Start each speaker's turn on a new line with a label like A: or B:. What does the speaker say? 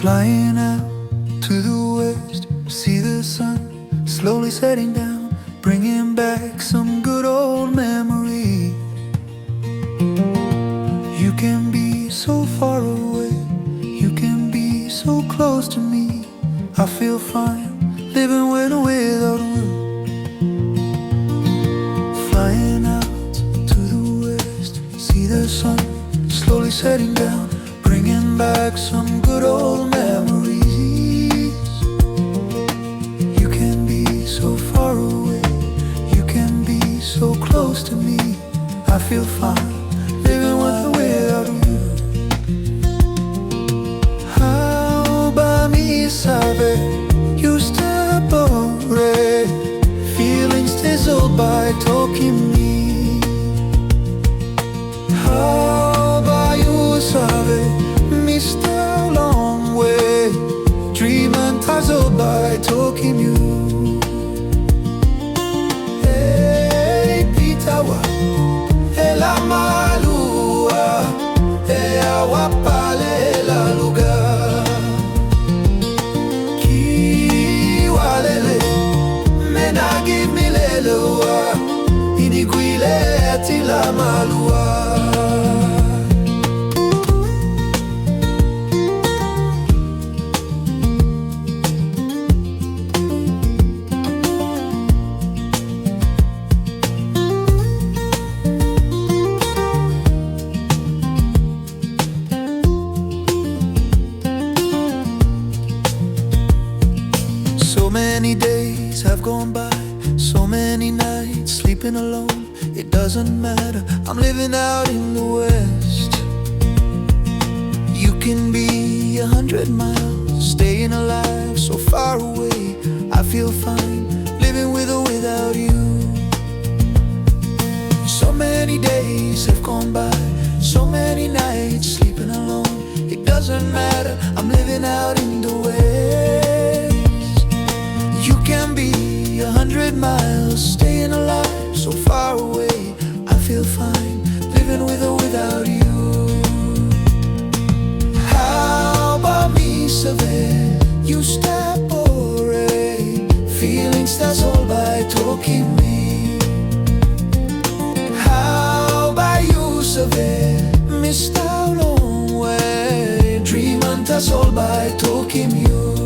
A: Flying out to the west, see the sun slowly setting down, bringing back some good old memories. You can be so far away, you can be so close to me. I feel fine, living with or without you. Flying out to the west, see the sun slowly setting down, bringing back some good old memories. You can be so far away, you can be so close to me. I feel fine, living with or without you. How ba mi sabe, you step away, feelings dazzled by Tokim Yu. How ba you sabe, missed a long way, dreaming dazzled by Tokim Yu. Hey, Pitawa, ela malua, ea wapale la lugar. Ki walele, mena give me lelewa, iniguile atila malua. So many days have gone by, so many nights sleeping alone. It doesn't matter, I'm living out in the west. You can be 100 miles, staying alive so far away. I feel fine, living with or without you. So many days have gone by, so many nights sleeping alone. It doesn't matter, I'm living out in the west. You can be 100 miles, staying alive so far away. I feel fine, living with or without you. How about me, saber, you step away, feelings that's all by Tokim Yu. How about you, saber, missed out long way, dreaming that's all by Tokim Yu.